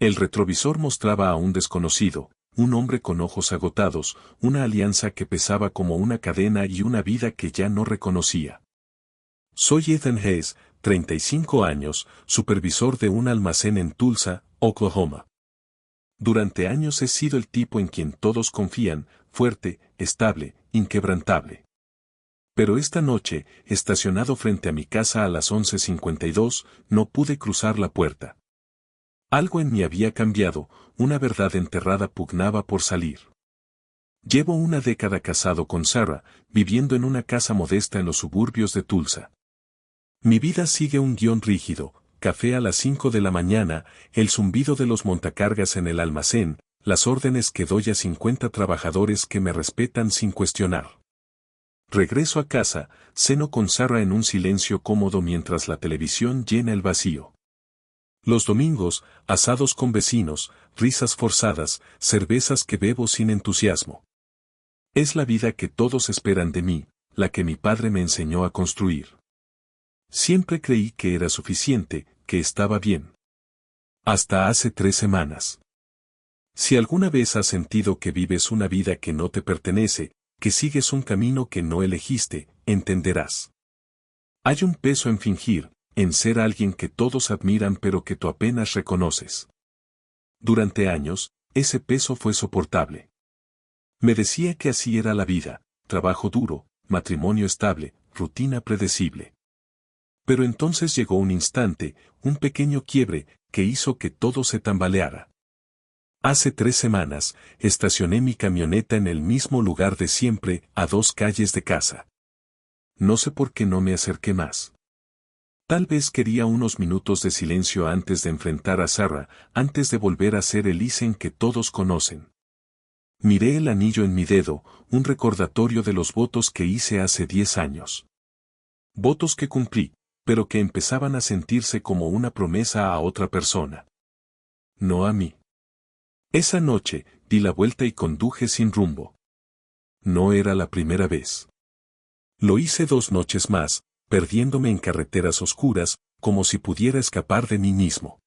El retrovisor mostraba a un desconocido, un hombre con ojos agotados, una alianza que pesaba como una cadena y una vida que ya no reconocía. Soy Ethan Hayes, 35 años, supervisor de un almacén en Tulsa, Oklahoma. Durante años he sido el tipo en quien todos confían, fuerte, estable, inquebrantable. Pero esta noche, estacionado frente a mi casa a las 11:52, no pude cruzar la puerta. Algo en mí había cambiado, una verdad enterrada pugnaba por salir. Llevo una década casado con Sarah, viviendo en una casa modesta en los suburbios de Tulsa. Mi vida sigue un guión rígido: café a las 5 de la mañana, el zumbido de los montacargas en el almacén, las órdenes que doy a 50 trabajadores que me respetan sin cuestionar. Regreso a casa, ceno con Sarah en un silencio cómodo mientras la televisión llena el vacío. Los domingos, asados con vecinos, risas forzadas, cervezas que bebo sin entusiasmo. Es la vida que todos esperan de mí, la que mi padre me enseñó a construir. Siempre creí que era suficiente, que estaba bien. Hasta hace 3 semanas. Si alguna vez has sentido que vives una vida que no te pertenece, que sigues un camino que no elegiste, entenderás. Hay un peso en fingir, en ser alguien que todos admiran pero que tú apenas reconoces. Durante años, ese peso fue soportable. Me decía que así era la vida: trabajo duro, matrimonio estable, rutina predecible. Pero entonces llegó un instante, un pequeño quiebre, que hizo que todo se tambaleara. Hace 3 semanas, estacioné mi camioneta en el mismo lugar de siempre, a 2 calles de casa. No sé por qué no me acerqué más. Tal vez quería unos minutos de silencio antes de enfrentar a Sarah, antes de volver a ser el Ethan que todos conocen. Miré el anillo en mi dedo, un recordatorio de los votos que hice hace 10 años. Votos que cumplí, pero que empezaban a sentirse como una promesa a otra persona. No a mí. Esa noche, di la vuelta y conduje sin rumbo. No era la primera vez. Lo hice 2 noches más, perdiéndome en carreteras oscuras, como si pudiera escapar de mí mismo.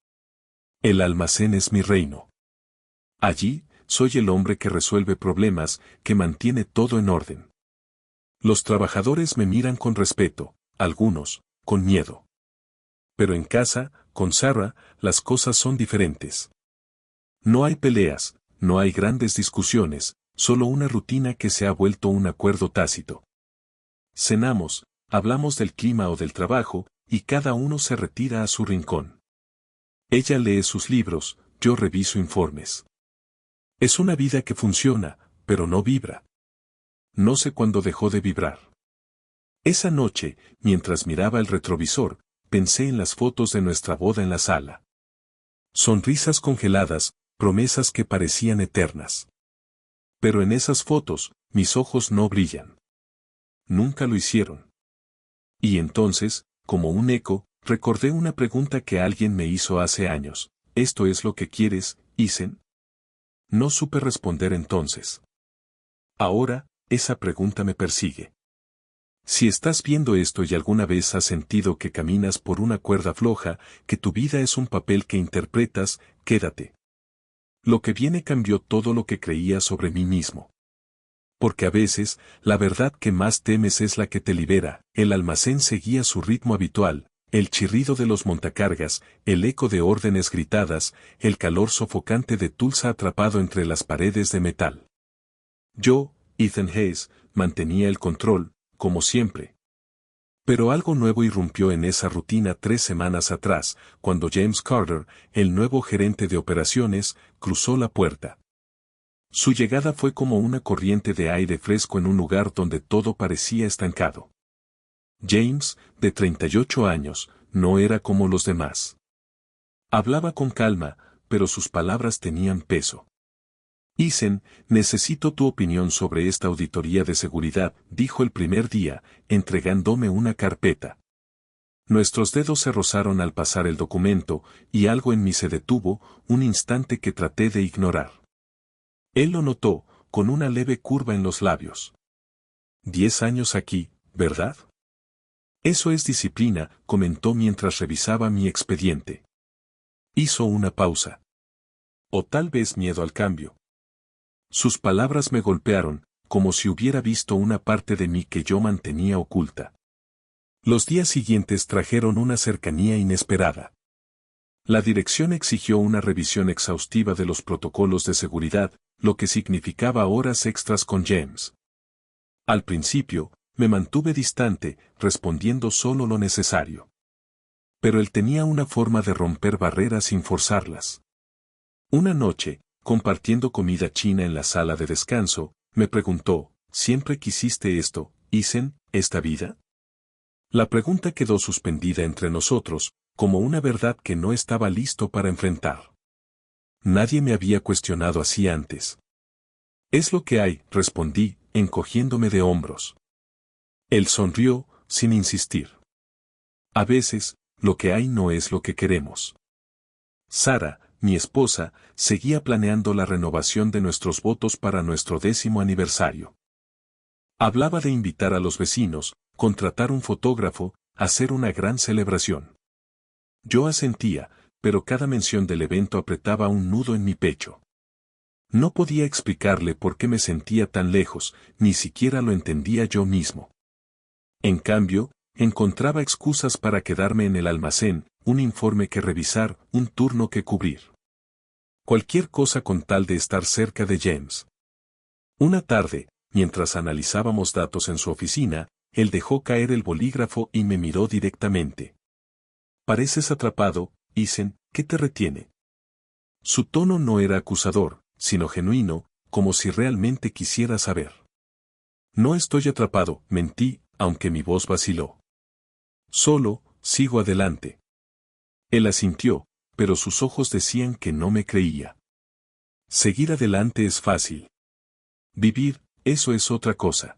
El almacén es mi reino. Allí, soy el hombre que resuelve problemas, que mantiene todo en orden. Los trabajadores me miran con respeto, algunos, con miedo. Pero en casa, con Sarah, las cosas son diferentes. No hay peleas, no hay grandes discusiones, solo una rutina que se ha vuelto un acuerdo tácito. Cenamos, hablamos del clima o del trabajo, y cada uno se retira a su rincón. Ella lee sus libros, yo reviso informes. Es una vida que funciona, pero no vibra. No sé cuándo dejó de vibrar. Esa noche, mientras miraba el retrovisor, pensé en las fotos de nuestra boda en la sala. Sonrisas congeladas, promesas que parecían eternas. Pero en esas fotos, mis ojos no brillan. Nunca lo hicieron. Y entonces, como un eco, recordé una pregunta que alguien me hizo hace años: ¿esto es lo que quieres, Ethan? No supe responder entonces. Ahora, esa pregunta me persigue. Si estás viendo esto y alguna vez has sentido que caminas por una cuerda floja, que tu vida es un papel que interpretas, quédate. Lo que viene cambió todo lo que creía sobre mí mismo. Porque a veces, la verdad que más temes es la que te libera. El almacén seguía su ritmo habitual, el chirrido de los montacargas, el eco de órdenes gritadas, el calor sofocante de Tulsa atrapado entre las paredes de metal. Yo, Ethan Hayes, mantenía el control, como siempre. Pero algo nuevo irrumpió en esa rutina 3 semanas atrás, cuando James Carter, el nuevo gerente de operaciones, cruzó la puerta. Su llegada fue como una corriente de aire fresco en un lugar donde todo parecía estancado. James, de 38 años, no era como los demás. Hablaba con calma, pero sus palabras tenían peso. Ethan, necesito tu opinión sobre esta auditoría de seguridad, dijo el primer día, entregándome una carpeta. Nuestros dedos se rozaron al pasar el documento, y algo en mí se detuvo, un instante que traté de ignorar. Él lo notó, con una leve curva en los labios. 10 años aquí, ¿verdad? Eso es disciplina, comentó mientras revisaba mi expediente. Hizo una pausa. O tal vez miedo al cambio. Sus palabras me golpearon, como si hubiera visto una parte de mí que yo mantenía oculta. Los días siguientes trajeron una cercanía inesperada. La dirección exigió una revisión exhaustiva de los protocolos de seguridad, lo que significaba horas extras con James. Al principio, me mantuve distante, respondiendo solo lo necesario. Pero él tenía una forma de romper barreras sin forzarlas. Una noche, compartiendo comida china en la sala de descanso, me preguntó, ¿siempre quisiste esto, Ethan, esta vida? La pregunta quedó suspendida entre nosotros, como una verdad que no estaba listo para enfrentar. Nadie me había cuestionado así antes. Es lo que hay, respondí, encogiéndome de hombros. Él sonrió, sin insistir. A veces, lo que hay no es lo que queremos. Sara, mi esposa, seguía planeando la renovación de nuestros votos para nuestro 10º aniversario. Hablaba de invitar a los vecinos, contratar un fotógrafo, hacer una gran celebración. Yo asentía, pero cada mención del evento apretaba un nudo en mi pecho. No podía explicarle por qué me sentía tan lejos, ni siquiera lo entendía yo mismo. En cambio, encontraba excusas para quedarme en el almacén, un informe que revisar, un turno que cubrir. Cualquier cosa con tal de estar cerca de James. Una tarde, mientras analizábamos datos en su oficina, él dejó caer el bolígrafo y me miró directamente. Pareces atrapado, Ethan, ¿qué te retiene? Su tono no era acusador, sino genuino, como si realmente quisiera saber. No estoy atrapado, mentí, aunque mi voz vaciló. Solo, sigo adelante. Él asintió, pero sus ojos decían que no me creía. Seguir adelante es fácil. Vivir, eso es otra cosa.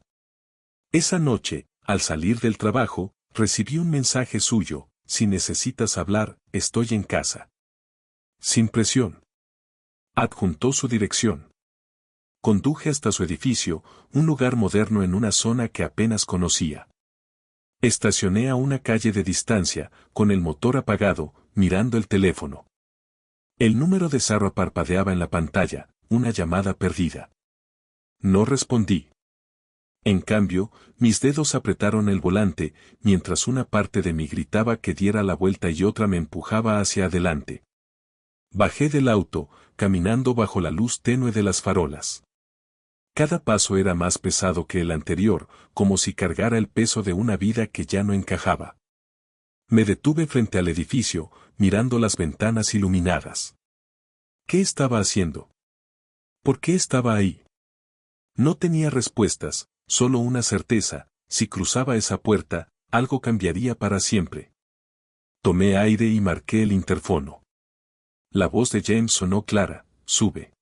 Esa noche, al salir del trabajo, recibí un mensaje suyo, si necesitas hablar, estoy en casa. Sin presión. Adjuntó su dirección. Conduje hasta su edificio, un lugar moderno en una zona que apenas conocía. Estacioné a una calle de distancia, con el motor apagado, mirando el teléfono. El número de Sara parpadeaba en la pantalla, una llamada perdida. No respondí. En cambio, mis dedos apretaron el volante, mientras una parte de mí gritaba que diera la vuelta y otra me empujaba hacia adelante. Bajé del auto, caminando bajo la luz tenue de las farolas. Cada paso era más pesado que el anterior, como si cargara el peso de una vida que ya no encajaba. Me detuve frente al edificio, mirando las ventanas iluminadas. ¿Qué estaba haciendo? ¿Por qué estaba ahí? No tenía respuestas, solo una certeza: si cruzaba esa puerta, algo cambiaría para siempre. Tomé aire y marqué el interfono. La voz de James sonó clara: sube.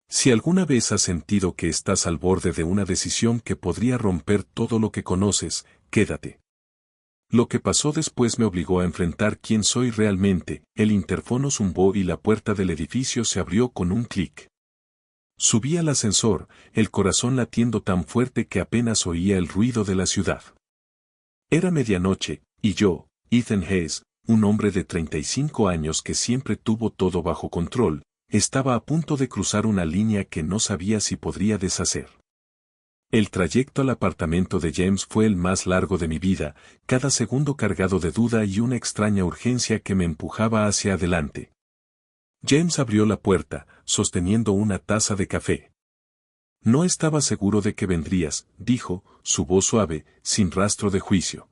Si alguna vez has sentido que estás al borde de una decisión que podría romper todo lo que conoces, quédate. Lo que pasó después me obligó a enfrentar quién soy realmente. El interfono zumbó y la puerta del edificio se abrió con un clic. Subí al ascensor, el corazón latiendo tan fuerte que apenas oía el ruido de la ciudad. Era medianoche, y yo, Ethan Hayes, un hombre de 35 años que siempre tuvo todo bajo control, estaba a punto de cruzar una línea que no sabía si podría deshacer. El trayecto al apartamento de James fue el más largo de mi vida, cada segundo cargado de duda y una extraña urgencia que me empujaba hacia adelante. James abrió la puerta, sosteniendo una taza de café. No estaba seguro de que vendrías, dijo, su voz suave, sin rastro de juicio.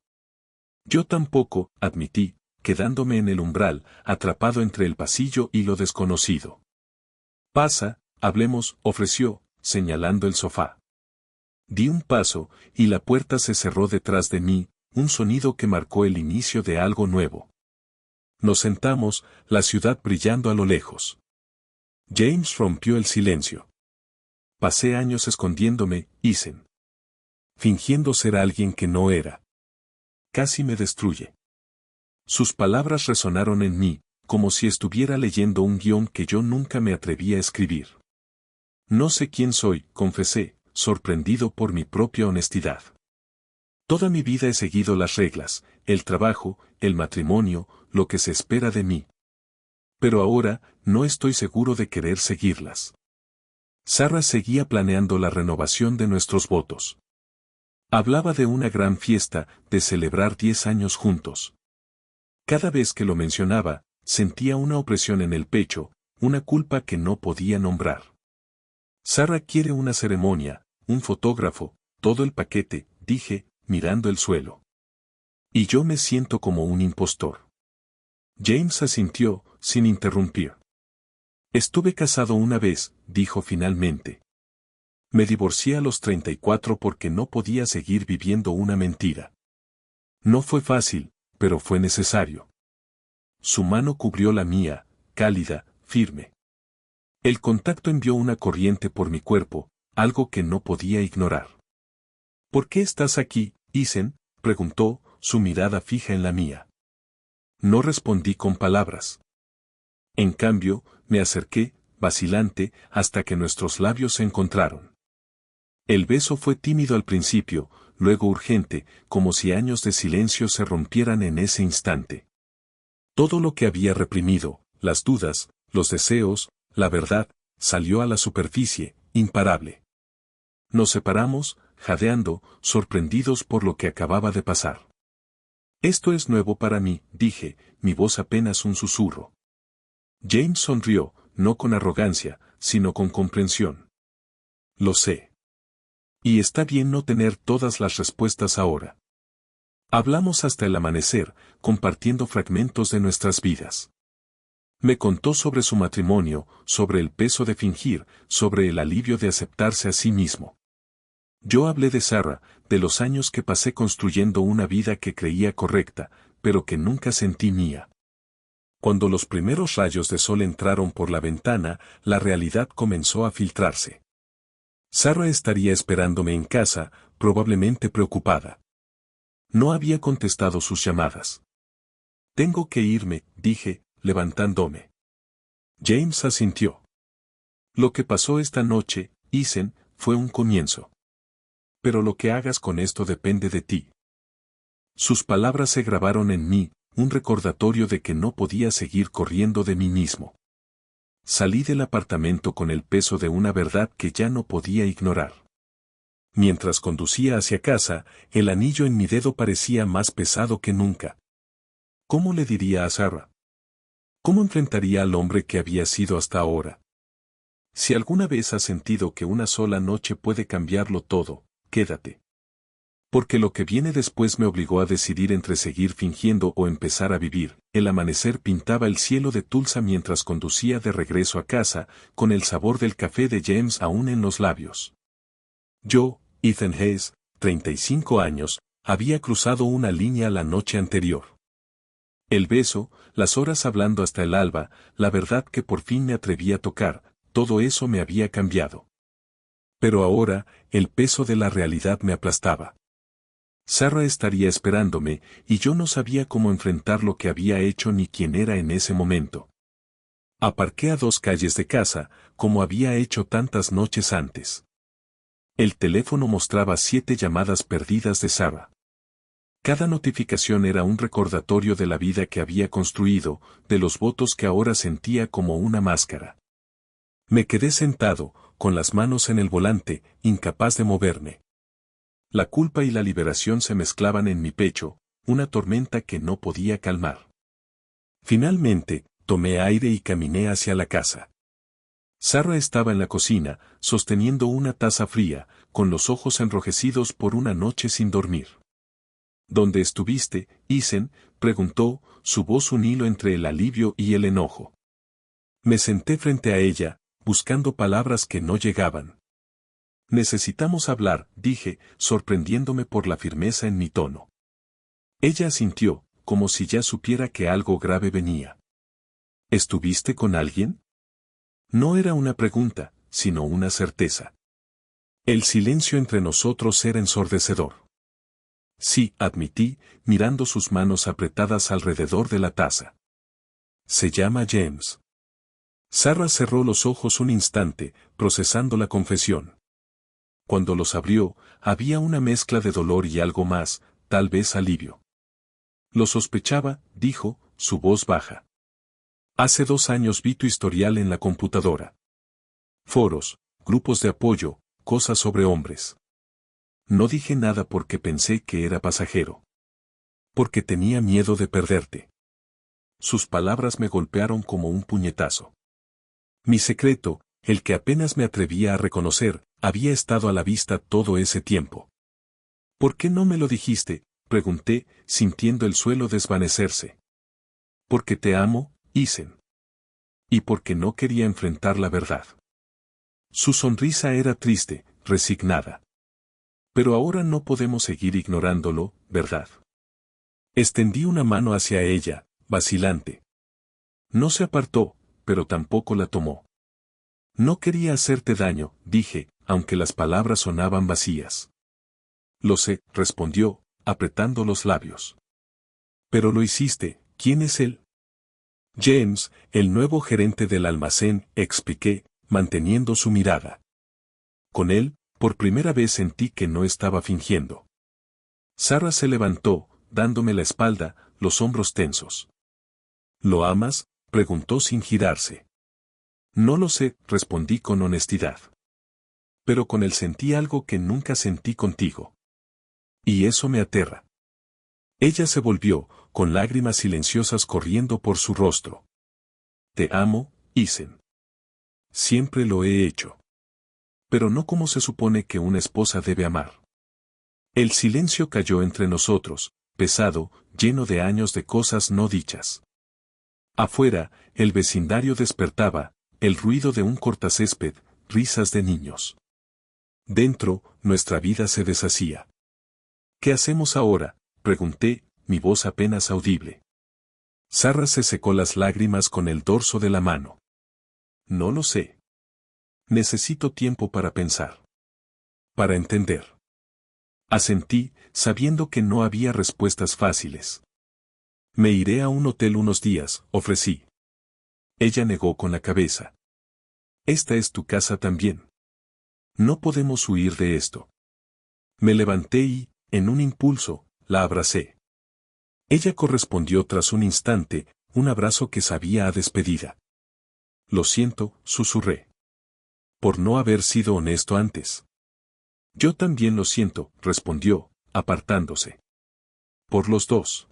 Yo tampoco, admití, quedándome en el umbral, atrapado entre el pasillo y lo desconocido. Pasa, hablemos, ofreció, señalando el sofá. Di un paso, y la puerta se cerró detrás de mí, un sonido que marcó el inicio de algo nuevo. Nos sentamos, la ciudad brillando a lo lejos. James rompió el silencio. Pasé años escondiéndome, Ethan. Fingiendo ser alguien que no era. Casi me destruye. Sus palabras resonaron en mí, como si estuviera leyendo un guión que yo nunca me atreví a escribir. No sé quién soy, confesé, sorprendido por mi propia honestidad. Toda mi vida he seguido las reglas, el trabajo, el matrimonio, lo que se espera de mí. Pero ahora, no estoy seguro de querer seguirlas. Sarah seguía planeando la renovación de nuestros votos. Hablaba de una gran fiesta, de celebrar 10 años juntos. Cada vez que lo mencionaba, sentía una opresión en el pecho, una culpa que no podía nombrar. Sarah quiere una ceremonia, un fotógrafo, todo el paquete, dije, mirando el suelo. Y yo me siento como un impostor. James asintió, sin interrumpir. Estuve casado una vez, dijo finalmente. Me divorcié a los 34 porque no podía seguir viviendo una mentira. No fue fácil, pero fue necesario. Su mano cubrió la mía, cálida, firme. El contacto envió una corriente por mi cuerpo, algo que no podía ignorar. ¿Por qué estás aquí, Ethan?, preguntó, su mirada fija en la mía. No respondí con palabras. En cambio, me acerqué, vacilante, hasta que nuestros labios se encontraron. El beso fue tímido al principio, luego urgente, como si años de silencio se rompieran en ese instante. Todo lo que había reprimido, las dudas, los deseos, la verdad, salió a la superficie, imparable. Nos separamos, jadeando, sorprendidos por lo que acababa de pasar. Esto es nuevo para mí, dije, mi voz apenas un susurro. James sonrió, no con arrogancia, sino con comprensión. Lo sé. Y está bien no tener todas las respuestas ahora. Hablamos hasta el amanecer, compartiendo fragmentos de nuestras vidas. Me contó sobre su matrimonio, sobre el peso de fingir, sobre el alivio de aceptarse a sí mismo. Yo hablé de Sarah, de los años que pasé construyendo una vida que creía correcta, pero que nunca sentí mía. Cuando los primeros rayos de sol entraron por la ventana, la realidad comenzó a filtrarse. Sarah estaría esperándome en casa, probablemente preocupada. No había contestado sus llamadas. Tengo que irme, dije, levantándome. James asintió. Lo que pasó esta noche, Ethan, fue un comienzo. Pero lo que hagas con esto depende de ti. Sus palabras se grabaron en mí, un recordatorio de que no podía seguir corriendo de mí mismo. Salí del apartamento con el peso de una verdad que ya no podía ignorar. Mientras conducía hacia casa, el anillo en mi dedo parecía más pesado que nunca. ¿Cómo le diría a Sarah? ¿Cómo enfrentaría al hombre que había sido hasta ahora? Si alguna vez has sentido que una sola noche puede cambiarlo todo, quédate. Porque lo que viene después me obligó a decidir entre seguir fingiendo o empezar a vivir. El amanecer pintaba el cielo de Tulsa mientras conducía de regreso a casa, con el sabor del café de James aún en los labios. Yo, Ethan Hesse, 35 años, había cruzado una línea la noche anterior. El beso, las horas hablando hasta el alba, la verdad que por fin me atreví a tocar, todo eso me había cambiado. Pero ahora, el peso de la realidad me aplastaba. Sarah estaría esperándome, y yo no sabía cómo enfrentar lo que había hecho ni quién era en ese momento. Aparqué a 2 calles de casa, como había hecho tantas noches antes. El teléfono mostraba 7 llamadas perdidas de Sarah. Cada notificación era un recordatorio de la vida que había construido, de los votos que ahora sentía como una máscara. Me quedé sentado, con las manos en el volante, incapaz de moverme. La culpa y la liberación se mezclaban en mi pecho, una tormenta que no podía calmar. Finalmente, tomé aire y caminé hacia la casa. Sarah estaba en la cocina, sosteniendo una taza fría, con los ojos enrojecidos por una noche sin dormir. ¿Dónde estuviste, Ethan?, preguntó, su voz un hilo entre el alivio y el enojo. Me senté frente a ella, buscando palabras que no llegaban. Necesitamos hablar, dije, sorprendiéndome por la firmeza en mi tono. Ella asintió, como si ya supiera que algo grave venía. ¿Estuviste con alguien? No era una pregunta, sino una certeza. El silencio entre nosotros era ensordecedor. Sí, admití, mirando sus manos apretadas alrededor de la taza. Se llama James. Sarah cerró los ojos un instante, procesando la confesión. Cuando los abrió, había una mezcla de dolor y algo más, tal vez alivio. Lo sospechaba, dijo, su voz baja. Hace 2 años vi tu historial en la computadora. Foros, grupos de apoyo, cosas sobre hombres. No dije nada porque pensé que era pasajero. Porque tenía miedo de perderte. Sus palabras me golpearon como un puñetazo. Mi secreto, el que apenas me atrevía a reconocer, había estado a la vista todo ese tiempo. ¿Por qué no me lo dijiste?, pregunté, sintiendo el suelo desvanecerse. Porque te amo, Isen. Y porque no quería enfrentar la verdad. Su sonrisa era triste, resignada. Pero ahora no podemos seguir ignorándolo, ¿verdad? Extendí una mano hacia ella, vacilante. No se apartó, pero tampoco la tomó. No quería hacerte daño, dije, aunque las palabras sonaban vacías. Lo sé, respondió, apretando los labios. Pero lo hiciste, ¿quién es él? James, el nuevo gerente del almacén, expliqué, manteniendo su mirada. Con él, por primera vez sentí que no estaba fingiendo. Sarah se levantó, dándome la espalda, los hombros tensos. ¿Lo amas?, preguntó sin girarse. No lo sé, respondí con honestidad. Pero con él sentí algo que nunca sentí contigo. Y eso me aterra. Ella se volvió, con lágrimas silenciosas corriendo por su rostro. Te amo, Isen. Siempre lo he hecho. Pero no como se supone que una esposa debe amar. El silencio cayó entre nosotros, pesado, lleno de años de cosas no dichas. Afuera, el vecindario despertaba, el ruido de un cortacésped, risas de niños. Dentro, nuestra vida se deshacía. ¿Qué hacemos ahora?, pregunté, mi voz apenas audible. Sarah se secó las lágrimas con el dorso de la mano. No lo sé. Necesito tiempo para pensar. Para entender. Asentí, sabiendo que no había respuestas fáciles. Me iré a un hotel unos días, ofrecí. Ella negó con la cabeza. Esta es tu casa también. No podemos huir de esto. Me levanté y, en un impulso, la abracé. Ella correspondió tras un instante, un abrazo que sabía a despedida. Lo siento, susurré. Por no haber sido honesto antes. Yo también lo siento, respondió, apartándose. Por los dos.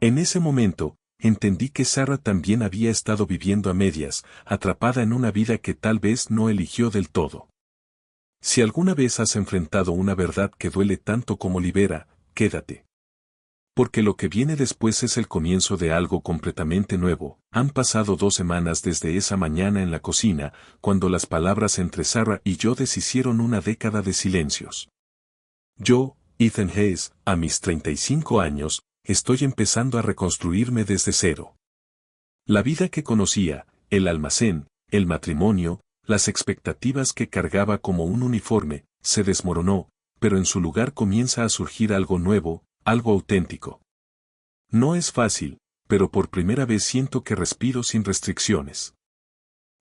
En ese momento, entendí que Sarah también había estado viviendo a medias, atrapada en una vida que tal vez no eligió del todo. Si alguna vez has enfrentado una verdad que duele tanto como libera, quédate. Porque lo que viene después es el comienzo de algo completamente nuevo. Han pasado 2 semanas desde esa mañana en la cocina, cuando las palabras entre Sarah y yo deshicieron una década de silencios. Yo, Ethan Hayes, a mis 35 años, estoy empezando a reconstruirme desde cero. La vida que conocía, el almacén, el matrimonio, las expectativas que cargaba como un uniforme, se desmoronó, pero en su lugar comienza a surgir algo nuevo, algo auténtico. No es fácil, pero por primera vez siento que respiro sin restricciones.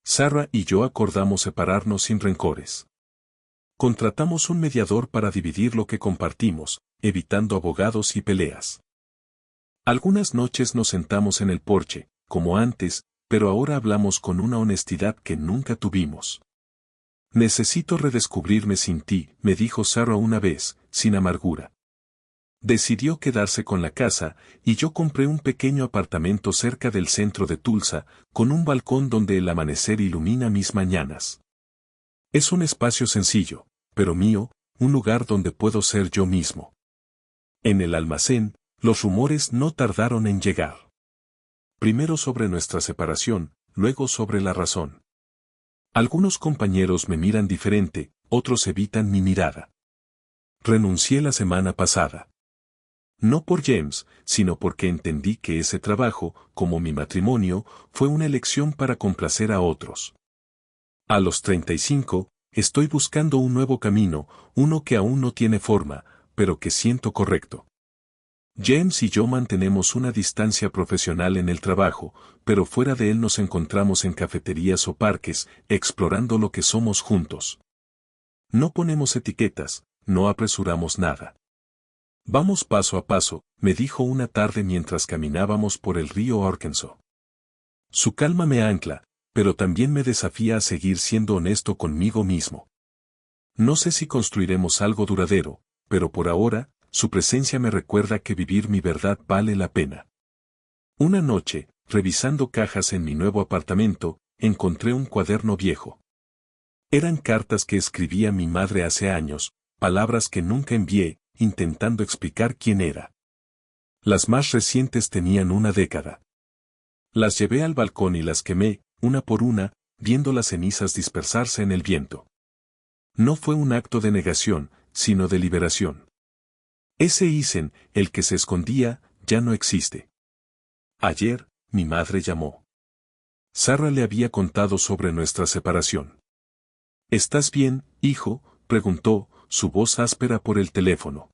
Sarah y yo acordamos separarnos sin rencores. Contratamos un mediador para dividir lo que compartimos, evitando abogados y peleas. Algunas noches nos sentamos en el porche, como antes, pero ahora hablamos con una honestidad que nunca tuvimos. Necesito redescubrirme sin ti, me dijo Sarah una vez, sin amargura. Decidió quedarse con la casa, y yo compré un pequeño apartamento cerca del centro de Tulsa, con un balcón donde el amanecer ilumina mis mañanas. Es un espacio sencillo, pero mío, un lugar donde puedo ser yo mismo. En el almacén, los rumores no tardaron en llegar. Primero sobre nuestra separación, luego sobre la razón. Algunos compañeros me miran diferente, otros evitan mi mirada. Renuncié la semana pasada. No por James, sino porque entendí que ese trabajo, como mi matrimonio, fue una elección para complacer a otros. A los 35, estoy buscando un nuevo camino, uno que aún no tiene forma, pero que siento correcto. James y yo mantenemos una distancia profesional en el trabajo, pero fuera de él nos encontramos en cafeterías o parques, explorando lo que somos juntos. No ponemos etiquetas, no apresuramos nada. Vamos paso a paso, me dijo una tarde mientras caminábamos por el río Arkansas. Su calma me ancla, pero también me desafía a seguir siendo honesto conmigo mismo. No sé si construiremos algo duradero, pero por ahora, su presencia me recuerda que vivir mi verdad vale la pena. Una noche, revisando cajas en mi nuevo apartamento, encontré un cuaderno viejo. Eran cartas que escribía mi madre hace años, palabras que nunca envié, intentando explicar quién era. Las más recientes tenían una década. Las llevé al balcón y las quemé, una por una, viendo las cenizas dispersarse en el viento. No fue un acto de negación, sino de liberación. Ese Isen, el que se escondía, ya no existe. Ayer, mi madre llamó. Sarah le había contado sobre nuestra separación. ¿Estás bien, hijo?, preguntó, su voz áspera por el teléfono.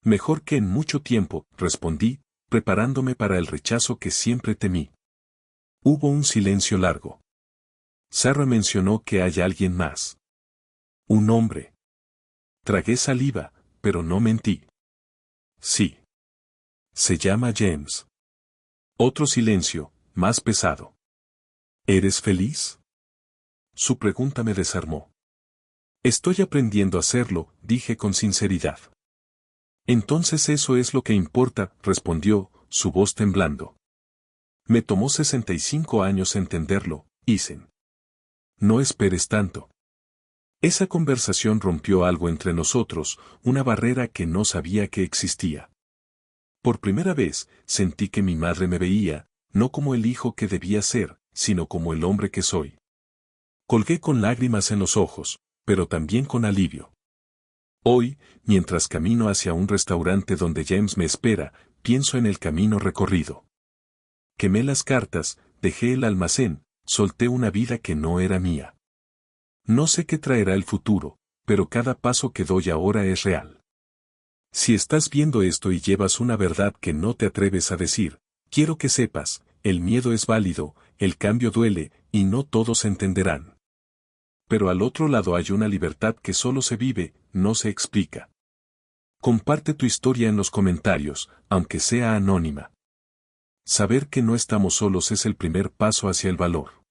Mejor que en mucho tiempo, respondí, preparándome para el rechazo que siempre temí. Hubo un silencio largo. Sarah mencionó que hay alguien más. Un hombre. Tragué saliva, pero no mentí. Sí. Se llama James. Otro silencio, más pesado. ¿Eres feliz? Su pregunta me desarmó. Estoy aprendiendo a hacerlo, dije con sinceridad. Entonces eso es lo que importa, respondió, su voz temblando. Me tomó 65 años entenderlo, Isen. No esperes tanto. Esa conversación rompió algo entre nosotros, una barrera que no sabía que existía. Por primera vez, sentí que mi madre me veía, no como el hijo que debía ser, sino como el hombre que soy. Colgué con lágrimas en los ojos, pero también con alivio. Hoy, mientras camino hacia un restaurante donde James me espera, pienso en el camino recorrido. Quemé las cartas, dejé el almacén, solté una vida que no era mía. No sé qué traerá el futuro, pero cada paso que doy ahora es real. Si estás viendo esto y llevas una verdad que no te atreves a decir, quiero que sepas, el miedo es válido, el cambio duele, y no todos entenderán. Pero al otro lado hay una libertad que solo se vive, no se explica. Comparte tu historia en los comentarios, aunque sea anónima. Saber que no estamos solos es el primer paso hacia el valor.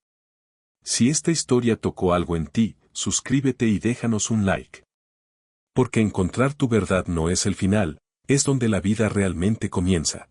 Si esta historia tocó algo en ti, suscríbete y déjanos un like. Porque encontrar tu verdad no es el final, es donde la vida realmente comienza.